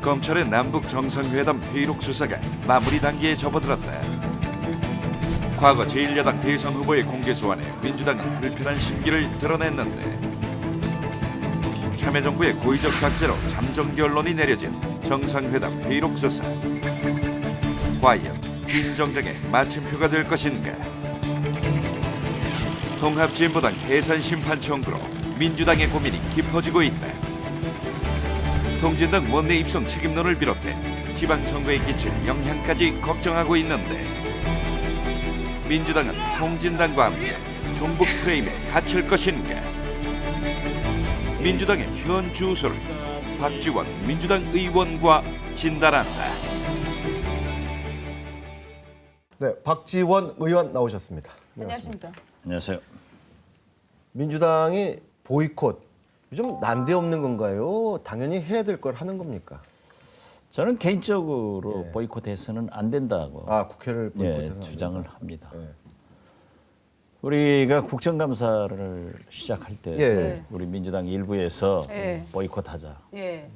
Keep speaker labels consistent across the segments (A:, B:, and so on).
A: 검찰의 남북 정상회담 회의록 수사가 마무리 단계에 접어들었다. 과거 제1야당 대선 후보의 공개 소환에 민주당은 불편한 심기를 드러냈는데 참여정부의 고의적 삭제로 잠정 결론이 내려진 정상회담 회의록 수사. 과연 김정정의 마침표가 될 것인가? 통합진보당 해산심판 청구로 민주당의 고민이 깊어지고 있다. 통진당 원내 입성 책임론을 비롯해 지방선거에 끼칠 영향까지 걱정하고 있는데 민주당은 통진당과 함께 종북 프레임에 갇힐 것인가? 민주당의 현 주소를 박지원 민주당 의원과 진단한다.
B: 네, 박지원 의원 나오셨습니다.
C: 안녕하십니까.
D: 안녕하세요.
B: 민주당이 보이콧 좀 난데없는 건가요? 당연히 해야 될 걸 하는 겁니까?
D: 저는 개인적으로 보이콧해서는 안 된다고
B: 국회를 보이콧해서
D: 주장을 합니다.
B: 예.
D: 우리가 국정감사를 시작할 때
B: 예.
D: 우리 민주당 일부에서
C: 예.
D: 보이콧하자.
C: 예.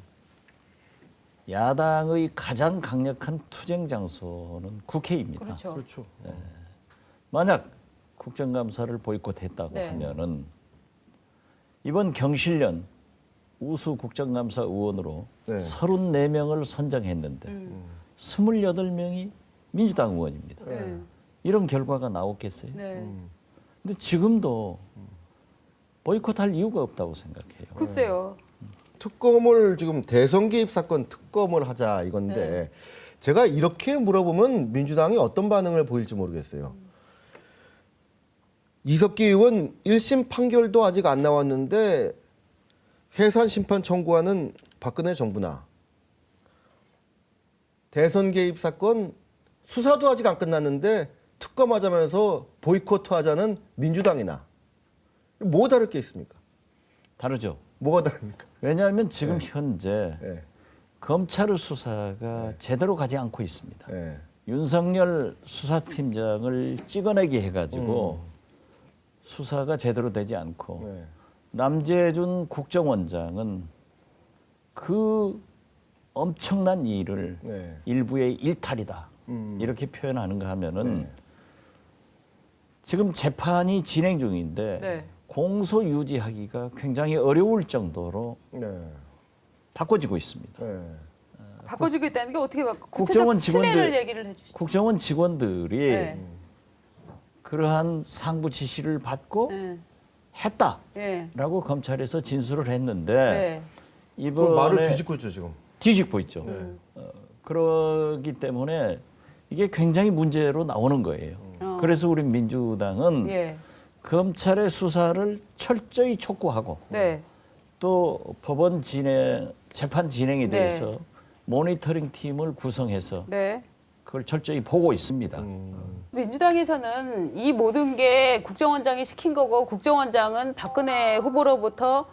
D: 야당의 가장 강력한 투쟁 장소는 국회입니다.
C: 그렇죠.
B: 그렇죠.
D: 만약 국정감사를 보이콧했다고
C: 네.
D: 하면은 이번 경실련 우수 국정감사 의원으로
B: 네.
D: 34명을 선정했는데 28명이 민주당 의원입니다.
C: 네.
D: 이런 결과가 나오겠어요?
C: 네.
D: 근데 지금도 보이콧할 이유가 없다고 생각해요.
C: 글쎄요.
B: 특검을 지금 대선 개입 사건 특검을 하자 이건데
C: 네.
B: 제가 이렇게 물어보면 민주당이 어떤 반응을 보일지 모르겠어요. 이석기 의원 1심 판결도 아직 안 나왔는데 해산 심판 청구하는 박근혜 정부나 대선 개입 사건 수사도 아직 안 끝났는데 특검하자면서 보이콧하자는 민주당이나 뭐 다를 게 있습니까?
D: 다르죠.
B: 뭐가 다릅니까?
D: 왜냐하면 지금 현재
B: 예.
D: 검찰의 수사가 제대로 가지 않고 있습니다.
B: 예.
D: 윤석열 수사팀장을 찍어내기 해가지고 수사가 제대로 되지 않고
B: 네.
D: 남재준 국정원장은 그 엄청난 일을
B: 네.
D: 일부의 일탈이다 이렇게 표현하는가 하면은
B: 네.
D: 지금 재판이 진행 중인데
C: 네.
D: 공소 유지하기가 굉장히 어려울 정도로
B: 네.
D: 바꿔지고 있습니다.
B: 네.
C: 바꿔주겠다는 게 어떻게
D: 국정원
C: 구체적 신뢰를
D: 직원들-
C: 얘기를 해주시죠.
D: 국정원 직원들이
C: 네.
D: 그러한 상부 지시를 받고
C: 네.
D: 했다라고
C: 네.
D: 검찰에서 진술을 했는데
C: 네.
B: 그
D: 이번에
B: 말을 뒤집고 있죠 지금.
D: 뒤집고 있죠. 그러기 때문에 이게 굉장히 문제로 나오는 거예요. 그래서 우리 민주당은
C: 예.
D: 검찰의 수사를 철저히 촉구하고
C: 네.
D: 또 법원 진행, 재판 진행에
C: 네.
D: 대해서 모니터링 팀을 구성해서
C: 네.
D: 그걸 철저히 보고 있습니다.
C: 민주당에서는 이 모든 게 국정원장이 시킨 거고 국정원장은 박근혜 후보로부터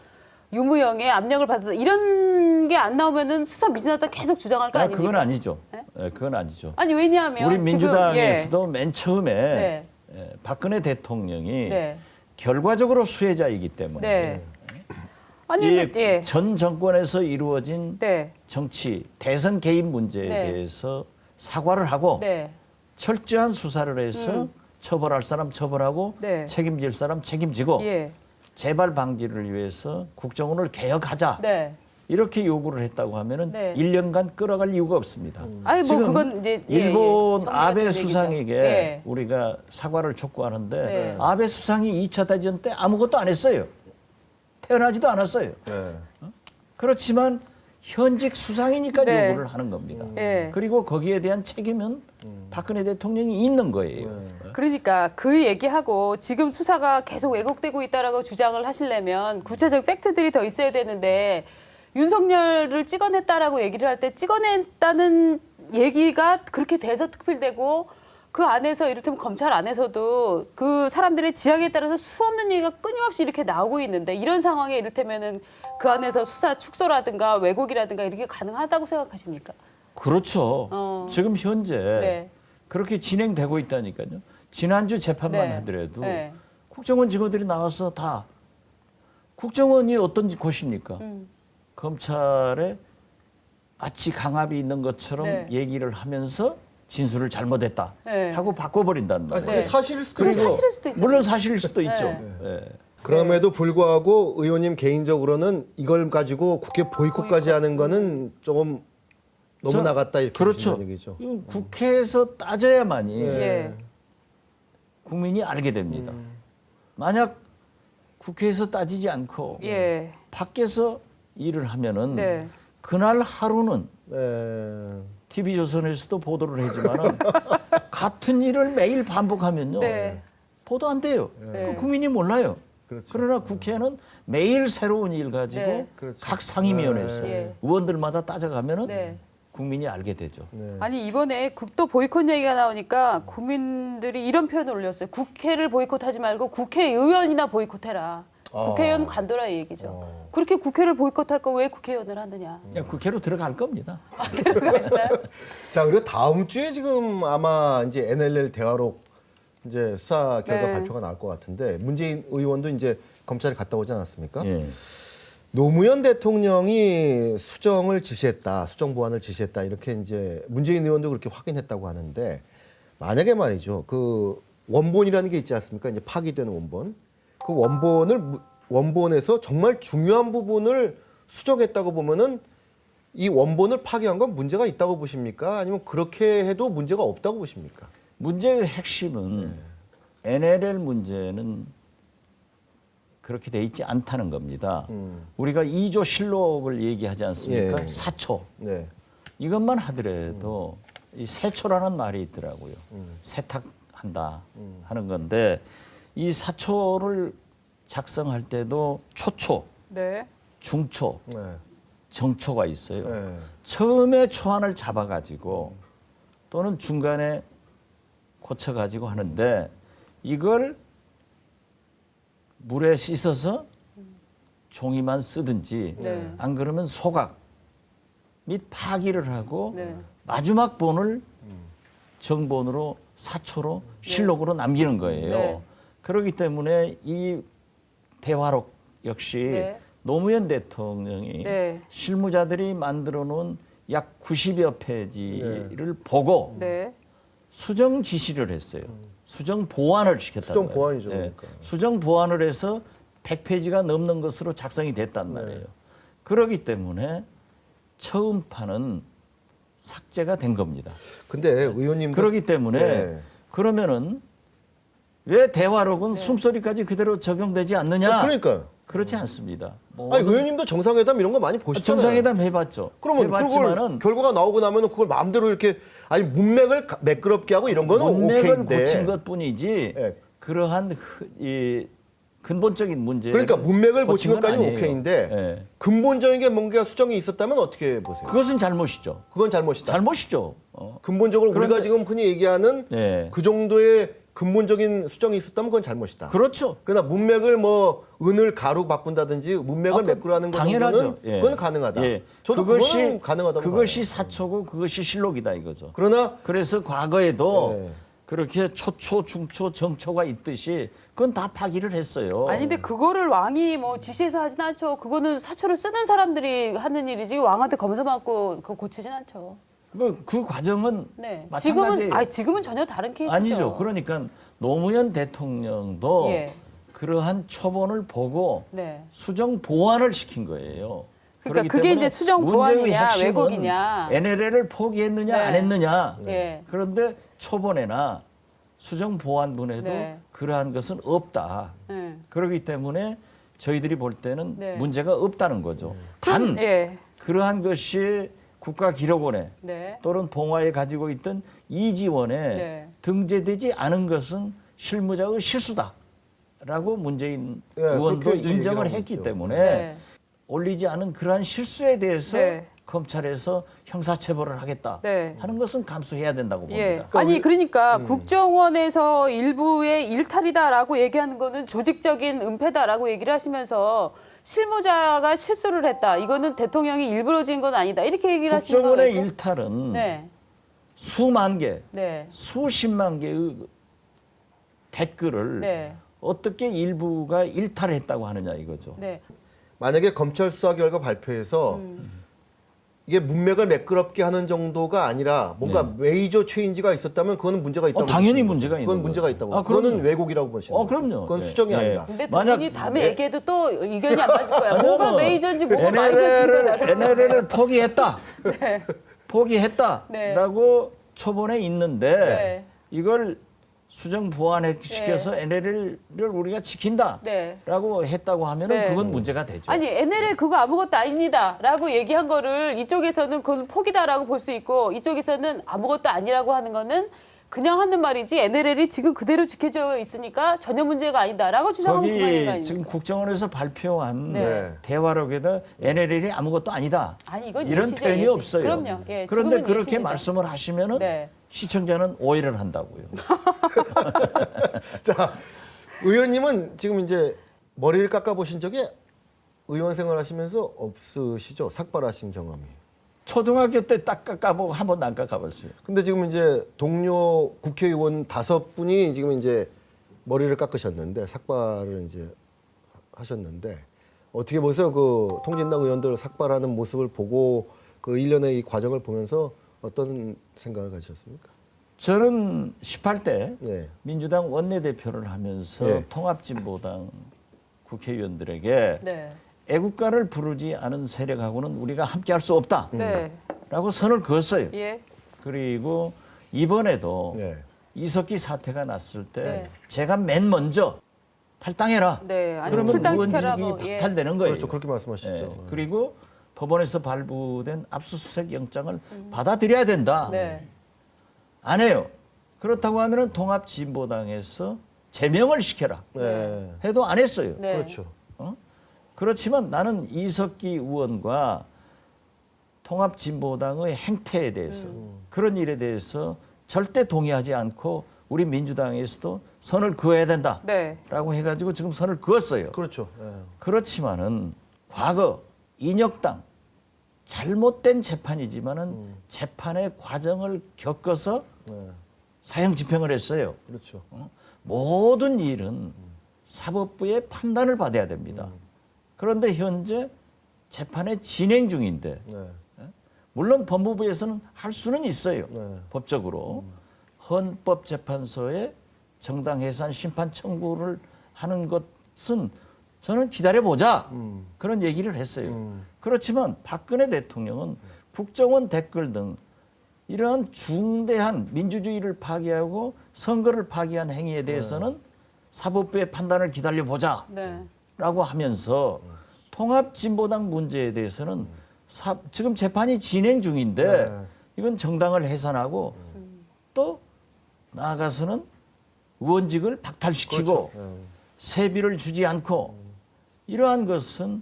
C: 유무형의 압력을 받았다. 이런 게 안 나오면은 수사 미진하다 계속 주장할 거 아닙니까?
D: 그건 아니죠.
C: 네?
D: 그건 아니죠.
C: 아니 왜냐하면
D: 우리
C: 지금,
D: 민주당에서도 맨 처음에
C: 네.
D: 박근혜 대통령이
C: 네.
D: 결과적으로 수혜자이기 때문에
C: 네. 아니
D: 이
C: 근데 예.
D: 전 정권에서 이루어진
C: 네.
D: 정치 대선 개입 문제에
C: 네.
D: 대해서 사과를 하고
C: 네.
D: 철저한 수사를 해서 처벌할 사람 처벌하고
C: 네.
D: 책임질 사람 책임지고
C: 예.
D: 재발 방지를 위해서 국정원을 개혁하자
C: 네.
D: 이렇게 요구를 했다고 하면은
C: 네.
D: 1년간 끌어갈 이유가 없습니다.
C: 아니 뭐
D: 지금
C: 그건 이제
D: 일본
C: 정리가
D: 아베
C: 된 얘기죠.
D: 수상에게
C: 예.
D: 우리가 사과를 촉구하는데
C: 네.
D: 아베 수상이 2차 대전 때 아무것도 안 했어요. 태어나지도 않았어요.
B: 네.
D: 그렇지만 현직 수상이니까
C: 네.
D: 요구를 하는 겁니다.
C: 예.
D: 그리고 거기에 대한 책임은 박근혜 대통령이 있는 거예요.
C: 그러니까 그 얘기하고 지금 수사가 계속 왜곡되고 있다라고 주장을 하시려면 구체적 팩트들이 더 있어야 되는데 윤석열을 찍어냈다라고 얘기를 할 때 찍어냈다는 얘기가 그렇게 대서특필되고 그 안에서 이를테면 검찰 안에서도 그 사람들의 지향에 따라서 수없는 얘기가 끊임없이 이렇게 나오고 있는데 이런 상황에 이를테면은 그 안에서 수사 축소라든가 왜곡이라든가 이렇게 가능하다고 생각하십니까?
D: 그렇죠. 지금 현재
C: 네.
D: 그렇게 진행되고 있다니까요. 지난주 재판만
C: 네.
D: 하더라도
C: 네.
D: 국정원 직원들이 나와서 다 국정원이 어떤 곳입니까? 검찰의 마치 강압이 있는 것처럼
C: 네.
D: 얘기를 하면서 진술을 잘못했다
C: 네.
D: 하고 바꿔버린단
B: 아니,
D: 말이에요.
B: 그게 사실일 수도
C: 그게
B: 있고.
C: 사실일 수도 있죠.
D: 물론 사실일 수도 있죠.
C: 네.
D: 예.
B: 그럼에도 불구하고 의원님 개인적으로는 이걸 가지고 국회 보이콧까지 하는 거는 조금 너무
D: 저-
B: 나갔다 이렇게
D: 그렇죠.
B: 보시는 얘기죠.
D: 이건 국회에서 따져야만이
C: 예.
D: 국민이 알게 됩니다. 만약 국회에서 따지지 않고
C: 예.
D: 밖에서 일을 하면은
C: 네.
D: 그날 하루는
B: 네.
D: TV조선에서도 보도를 하지만은 같은 일을 매일 반복하면요
C: 네.
D: 보도 안 돼요.
C: 네.
D: 그 국민이 몰라요.
B: 그렇죠.
D: 그러나 국회는 매일 새로운 일 가지고
C: 네.
B: 그렇죠.
D: 각 상임위원회에서
C: 네.
D: 의원들마다 따져가면은
C: 네.
D: 국민이 알게 되죠.
B: 네.
C: 아니 이번에 국도 보이콧 얘기가 나오니까 국민들이 이런 표현을 올렸어요. 국회를 보이콧하지 말고 국회의원이나 보이콧해라. 국회의원 관둬라 이 얘기죠. 그렇게 국회를 보이콧할 거 왜 국회의원을 하느냐.
D: 그냥 국회로 들어갈 겁니다.
C: 그러시나요?
B: 자, 그리고 다음 주에 지금 아마 이제 NLL 대화록 이제 수사 결과
C: 네.
B: 발표가 나올 것 같은데 문재인 의원도 이제 검찰에 갔다 오지 않았습니까?
D: 예.
B: 노무현 대통령이 수정을 지시했다, 수정 보완을 지시했다 이렇게 이제 문재인 의원도 그렇게 확인했다고 하는데 만약에 말이죠, 그 원본이라는 게 있지 않습니까? 이제 파기된 원본, 그 원본에서 정말 중요한 부분을 수정했다고 보면은 이 원본을 파기한 건 문제가 있다고 보십니까? 아니면 그렇게 해도 문제가 없다고 보십니까?
D: 문제의 핵심은 NLL 문제는 그렇게 돼 있지 않다는 겁니다. 우리가 2조 실록을 얘기하지 않습니까?
B: 예.
D: 사초.
B: 네,
D: 이것만 하더라도 이 세초라는 말이 있더라고요. 세탁한다 하는 건데 이 사초를 작성할 때도 초초,
C: 네.
D: 중초,
B: 네,
D: 정초가 있어요.
B: 네.
D: 처음에 초안을 잡아가지고 또는 중간에 고쳐가지고 하는데 이걸 물에 씻어서 종이만 쓰든지
C: 네.
D: 안 그러면 소각 및 파기를 하고
C: 네.
D: 마지막 본을 정본으로 사초로 실록으로 남기는 거예요.
C: 네.
D: 그렇기 때문에 이 대화록 역시
C: 네.
D: 노무현 대통령이
C: 네.
D: 실무자들이 만들어 놓은 약 90여 페이지를 보고
C: 네.
D: 수정 지시를 했어요. 수정 보완을 시켰다는
B: 수정
D: 거예요.
B: 보완이죠, 그러니까.
D: 수정 보완을 해서 100페이지가 넘는 것으로 작성이 됐단 말이에요. 그렇기 때문에 처음 판은 삭제가 된 겁니다.
B: 근데 의원님도
D: 그렇기 때문에
B: 네.
D: 그러면은 왜 대화록은 숨소리까지 그대로 적용되지 않느냐?
B: 그러니까요.
D: 그렇지 않습니다.
B: 아니 의원님도 정상회담 이런 거 많이 보시잖아요.
D: 정상회담 해봤죠.
B: 그러면
D: 해봤지만은
B: 그걸 결과가 나오고 나면은 그걸 마음대로 이렇게 아니 문맥을 매끄럽게 하고 이런 거는
D: 문맥은
B: 오케이인데.
D: 고친 것뿐이지
B: 예.
D: 그러한 이 근본적인 문제.
B: 그러니까 문맥을 고친 것까지는 오케이인데
D: 예.
B: 근본적인 게 뭔가 수정이 있었다면 어떻게 보세요?
D: 그것은 잘못이죠.
B: 그건 잘못이다.
D: 잘못이죠.
B: 근본적으로 우리가
D: 그런데-
B: 지금 흔히 얘기하는
D: 예.
B: 그 정도의 근본적인 수정이 있었다면 그건 잘못이다.
D: 그렇죠.
B: 그러나 문맥을 뭐 은을 가루 바꾼다든지 문맥을 매끄러하는 거
D: 당연하죠.
B: 정도는
D: 예.
B: 그건 가능하다.
D: 예.
B: 저도 그것은 가능하다고
D: 그것이
B: 봐요.
D: 사초고 그것이 실록이다 이거죠.
B: 그러나
D: 그래서 과거에도
B: 네.
D: 그렇게 초초, 중초, 정초가 있듯이 그건 다 파기를 했어요.
C: 아니 근데 그거를 왕이 뭐 지시해서 하진 않죠. 그거는 사초를 쓰는 사람들이 하는 일이지 왕한테 검사 받고 그거 고치진 않죠.
D: 그 과정은
C: 네.
D: 마찬가지예요.
C: 지금은 전혀 다른 케이스죠.
D: 아니죠. 그러니까 노무현 대통령도
C: 예.
D: 그러한 초본을 보고
C: 네.
D: 수정 보완을 시킨 거예요.
C: 그러니까
D: 그렇기
C: 그게
D: 때문에
C: 이제 수정
D: 문제의
C: 보완이냐,
D: 핵심은
C: 왜곡이냐.
D: NLL을 포기했느냐
C: 네.
D: 안 했느냐.
C: 예.
D: 그런데 초본에나 수정 보완문에도
C: 네.
D: 그러한 것은 없다.
C: 네.
D: 그렇기 때문에 저희들이 볼 때는
C: 네.
D: 문제가 없다는 거죠. 단
C: 예.
D: 그러한 것이 국가기록원에
C: 네.
D: 또는 봉화에 가지고 있던 이지원에
C: 네.
D: 등재되지 않은 것은 실무자의 실수다라고 문재인
B: 예,
D: 의원도
B: 그렇게 이제
D: 인정을
B: 얘기를
D: 했기
B: 하고 있죠.
D: 때문에
C: 네.
D: 올리지 않은 그러한 실수에 대해서
C: 네.
D: 검찰에서 형사처벌을 하겠다
C: 네.
D: 하는 것은 감수해야 된다고 봅니다.
C: 예. 아니 그러니까 국정원에서 일부의 일탈이다라고 얘기하는 거는 조직적인 은폐다라고 얘기를 하시면서 실무자가 실수를 했다. 이거는 대통령이 일부러 지은 건 아니다. 이렇게 얘기를 하시는 거예요.
D: 국정원의 일탈은
C: 네.
D: 수만 개,
C: 네.
D: 수십만 개의 댓글을
C: 네.
D: 어떻게 일부가 일탈했다고 하느냐 이거죠.
C: 네.
B: 만약에 검찰 수사 결과 발표해서 이게 문맥을 매끄럽게 하는 정도가 아니라 뭔가 메이저 체인지가 있었다면 그거는 문제가 있다고.
D: 당연히
B: 보시는
D: 문제가
B: 거죠.
D: 있는
B: 그건
D: 거죠.
B: 문제가 있다고.
D: 아,
B: 그거는
D: 그럼요.
B: 왜곡이라고 보시는 거죠.
D: 그럼요.
B: 그건
D: 네.
B: 수정이
D: 네.
B: 아니라.
C: 근데 두
D: 만약-
C: 분이 다음에
D: 네.
C: 얘기해도 또 의견이 안 맞을 거야. 뭐가 메이저인지 뭐가 마이너인지.
D: NLL을 포기했다.
C: 네.
D: 포기했다라고 초본에 있는데
C: 네.
D: 이걸 수정 보완시켜서 NLL을 우리가 지킨다라고
C: 네.
D: 했다고 하면은
C: 네.
D: 그건 문제가 되죠.
C: 아니 NLL 그거 아무것도 아닙니다라고 얘기한 거를 이쪽에서는 그건 포기다라고 볼 수 있고 이쪽에서는 아무것도 아니라고 하는 거는 그냥 하는 말이지 NLL이 지금 그대로 지켜져 있으니까 전혀 문제가 아니다라고 주장하는 그만인 거
D: 거기
C: 아닙니까?
D: 지금 국정원에서 발표한
C: 네.
D: 대화록에다 NLL이 아무것도 아니다.
C: 아니 이건
D: 이런
C: 예시죠,
D: 표현이
C: 예시.
D: 없어요.
C: 그럼요. 예,
D: 그런데
C: 지금은
D: 그렇게
C: 예시입니다.
D: 말씀을 하시면은
C: 네.
D: 시청자는 오해를 한다고요.
B: 자, 의원님은 지금 이제 머리를 깎아보신 적이 의원 생활하시면서 없으시죠? 삭발하신 경험이.
D: 초등학교 때 딱 깎아보고 한 번도 안 깎아봤어요.
B: 근데 지금 이제 동료 국회의원 5분이 지금 이제 머리를 깎으셨는데 삭발을 이제 하셨는데 어떻게 보세요? 그 통진당 의원들 삭발하는 모습을 보고 그 일련의 이 과정을 보면서 어떤 생각을 가지셨습니까?
D: 저는 18대
B: 네.
D: 민주당 원내대표를 하면서
B: 네.
D: 통합진보당 국회의원들에게
C: 네.
D: 애국가를 부르지 않은 세력하고는 우리가 함께할 수 없다라고
C: 네.
D: 선을 그었어요.
C: 예.
D: 그리고 이번에도
B: 네.
D: 이석기 사태가 났을 때
C: 네.
D: 제가 맨 먼저 탈당해라.
C: 네. 아니
D: 그러면
C: 출당시켜라고.
D: 의원직이
C: 예.
D: 박탈되는 거예요.
B: 그렇죠. 그렇게 말씀하시죠.
D: 예. 그리고 법원에서 발부된 압수수색 영장을 받아들여야 된다.
C: 네.
D: 안 해요. 그렇다고 하면은 통합진보당에서 제명을 시켜라.
B: 네.
D: 해도 안 했어요.
C: 네.
B: 그렇죠.
D: 그렇지만 나는 이석기 의원과 통합진보당의 행태에 대해서 그런 일에 대해서 절대 동의하지 않고 우리 민주당에서도 선을 그어야 된다라고
C: 네.
D: 해가지고 지금 선을 그었어요.
B: 그렇죠. 예.
D: 그렇지만은 과거 인혁당 잘못된 재판이지만은 재판의 과정을 겪어서
B: 네.
D: 사형 집행을 했어요.
B: 그렇죠.
D: 모든 일은 사법부의 판단을 받아야 됩니다. 그런데 현재 재판의 진행 중인데
B: 네.
D: 물론 법무부에서는 할 수는 있어요.
B: 네.
D: 법적으로 헌법재판소에 정당해산 심판 청구를 하는 것은 저는 기다려보자 그런 얘기를 했어요. 그렇지만 박근혜 대통령은 국정원 댓글 등 이러한 중대한 민주주의를 파괴하고 선거를 파괴한 행위에 대해서는 사법부의 판단을 기다려보자
C: 네.
D: 라고 하면서 통합진보당 문제에 대해서는 지금 재판이 진행 중인데
B: 네.
D: 이건 정당을 해산하고 또 나아가서는 의원직을 박탈시키고
B: 그렇죠.
D: 세비를 주지 않고 이러한 것은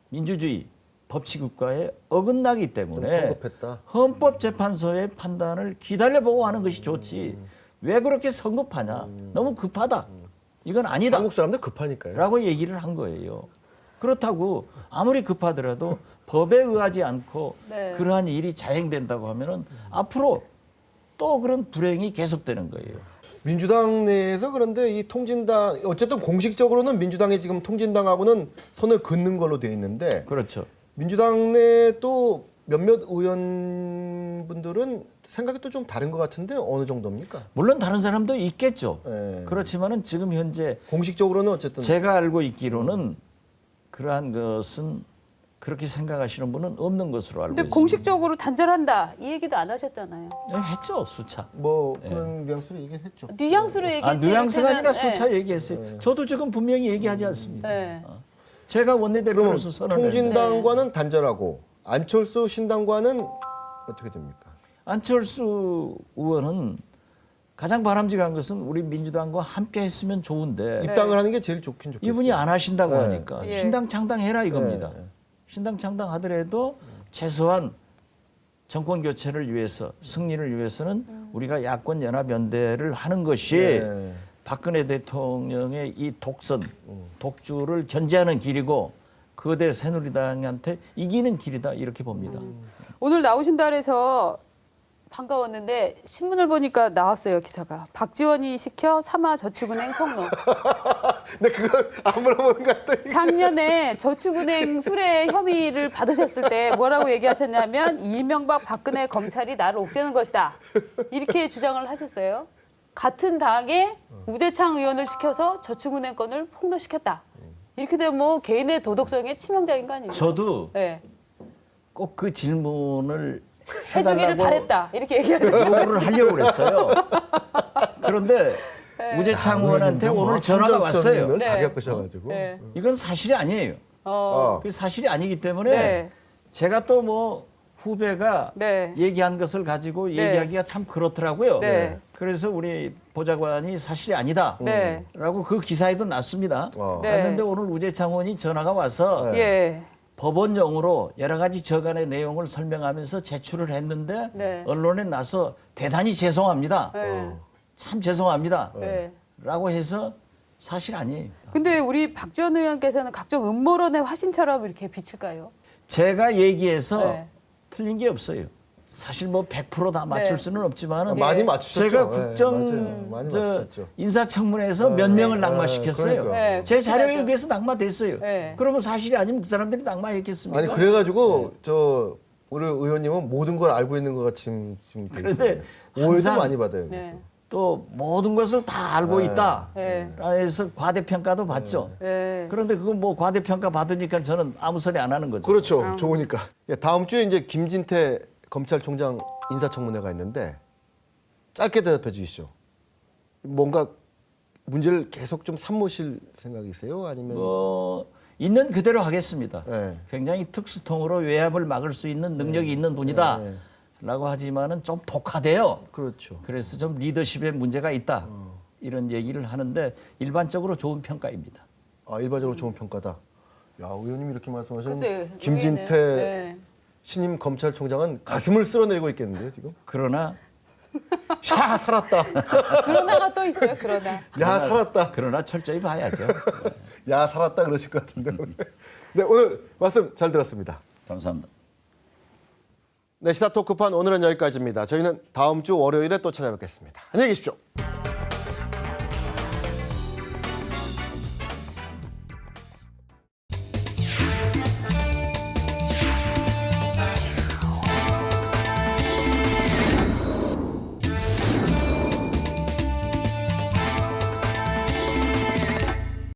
D: 민주주의 법치국가에 어긋나기
B: 좀
D: 때문에
B: 성급했다.
D: 헌법재판소의 판단을 기다려보고 하는 것이 좋지 왜 그렇게 성급하냐 너무 급하다 이건 아니다
B: 한국 사람들 급하니까요.
D: 라고 얘기를 한 거예요. 그렇다고 아무리 급하더라도 법에 의하지 않고
C: 네.
D: 그러한 일이 자행된다고 하면은 앞으로 또 그런 불행이 계속되는 거예요.
B: 민주당 내에서 그런데 이 통진당 어쨌든 공식적으로는 민주당이 지금 통진당하고는 선을 긋는 걸로 돼 있는데
D: 그렇죠.
B: 민주당 내 또 몇몇 의원분들은 생각이 또 좀 다른 것 같은데 어느 정도입니까?
D: 물론 다른 사람도 있겠죠.
B: 예.
D: 그렇지만은 지금 현재
B: 공식적으로는 어쨌든
D: 제가 알고 있기로는 그러한 것은 그렇게 생각하시는 분은 없는 것으로 알고
C: 근데
D: 있습니다.
C: 공식적으로 단절한다 이 얘기도 안 하셨잖아요.
D: 했죠 수차.
B: 뭐 그런 뉘앙스로 얘기했죠.
C: 뉘앙스로 얘기했지.
D: 뉘앙스가
C: 이렇게는,
D: 아니라 수차
C: 네.
D: 얘기했어요. 저도 지금 분명히 얘기하지 않습니다.
C: 네.
D: 제가
B: 그러면
D: 원내대표로서 선언을
B: 통진당과는 단절하고 안철수 신당과는 어떻게 됩니까?
D: 안철수 의원은 가장 바람직한 것은 우리 민주당과 함께 했으면 좋은데
B: 입당을 하는 게 제일 좋긴 좋겠죠.
D: 이분이 안 하신다고
B: 네.
D: 하니까
C: 예.
D: 신당 창당해라 이겁니다.
B: 네.
D: 신당 창당하더라도 최소한 정권 교체를 위해서 승리를 위해서는 우리가 야권 연합연대를 하는 것이
B: 네.
D: 박근혜 대통령의 이 독선, 독주를 견제하는 길이고 거대 새누리당한테 이기는 길이다 이렇게 봅니다.
C: 오늘 나오신다 그래서 반가웠는데 신문을 보니까 나왔어요 기사가. 박지원이 시켜 삼화저축은행 폭로.
B: 근데 그걸 안 물어보는 것 같더니.
C: 작년에 저축은행 수뢰 혐의를 받으셨을 때 뭐라고 얘기하셨냐면 이명박 박근혜 검찰이 나를 옥죄는 것이다. 이렇게 주장을 하셨어요. 같은 당에 우대창 의원을 시켜서 저축은행 건을 폭로시켰다. 이렇게 되면 뭐 개인의 도덕성에 치명적인 거 아니에요?
D: 저도
C: 네.
D: 꼭 그 질문을
C: 해주기를
D: 해달라고
C: 바랬다. 이렇게 얘기하셨어요.
D: 요구를 하려고 그랬어요. 그런데 우재창 의원한테 오늘 전화가 왔어요.
B: 다
C: 네.
B: 겪으셔가지고.
C: 네.
D: 이건 사실이 아니에요. 그 사실이 아니기 때문에
C: 네.
D: 제가 또 뭐 후배가
C: 네.
D: 얘기한 것을 가지고 얘기하기가 참 그렇더라고요.
C: 네.
D: 그래서 우리 보좌관이 사실이 아니다.
C: 네.
D: 라고 그 기사에도 났습니다.
C: 네.
D: 갔는데 오늘 우재창 의원이 전화가 와서
C: 예.
D: 법원용으로 여러 가지 저간의 내용을 설명하면서 제출을 했는데
C: 네.
D: 언론에 나서 대단히 죄송합니다.
C: 네.
D: 참 죄송합니다.
C: 네.
D: 라고 해서 사실 아니에요.
C: 근데 우리 박지원 의원께서는 각종 음모론의 화신처럼 이렇게 비칠까요?
D: 제가 얘기해서
C: 네.
D: 틀린 게 없어요. 사실 뭐 100%다 맞출
C: 네.
D: 수는 없지만
B: 많이 맞추셨죠.
D: 제가
B: 네,
D: 국정
B: 맞아요. 많이
D: 저
B: 맞추셨죠.
D: 인사청문회에서 몇 명을 낙마시켰어요.
B: 그러니까.
C: 네,
D: 제 자료에
C: 그렇긴
D: 의해서 낙마됐어요.
C: 네.
D: 그러면 사실이 아니면 그 사람들이 낙마했겠습니까?
B: 아니 그래가지고 저 우리 의원님은 모든 걸 알고 있는 것 같이 지금
D: 그런데
B: 오해도
D: 항상
B: 많이 받아요.
C: 네.
B: 그래서.
D: 또 모든 것을 다 알고 있다.
C: 네.
D: 해서 과대평가도 받죠.
C: 네.
D: 그런데 그거 뭐 과대평가 받으니까 저는 아무 소리 안 하는 거죠.
B: 그렇죠. 좋으니까. 예, 다음 주에 이제 김진태 검찰총장 인사청문회가 있는데 짧게 대답해 주시죠. 뭔가 문제를 계속 좀 삼으실 생각이세요? 아니면
D: 있는 그대로 하겠습니다.
B: 네.
D: 굉장히 특수통으로 외압을 막을 수 있는 능력이 있는 분이다.
B: 네.
D: 라고 하지만은 좀 독하대요.
B: 그렇죠.
D: 그래서 좀 리더십에 문제가 있다. 이런 얘기를 하는데 일반적으로 좋은 평가입니다.
B: 아, 일반적으로 좋은 평가다. 야, 의원님이 이렇게
C: 글쎄요,
B: 말씀하시는 김진태
C: 의외네요. 네.
B: 신임 검찰총장은 가슴을 쓸어내리고 있겠는데요, 지금?
D: 그러나
B: 야, 살았다.
C: 그러나가 또 있어요. 그러나.
B: 야, 살았다.
D: 그러나 철저히 봐야죠.
B: 야, 살았다 그러실 것 같은데. 네, 오늘 말씀 잘 들었습니다.
D: 감사합니다.
B: 네, 시사 토크판 오늘은 여기까지입니다. 저희는 다음 주 월요일에 또 찾아뵙겠습니다. 안녕히 계십시오.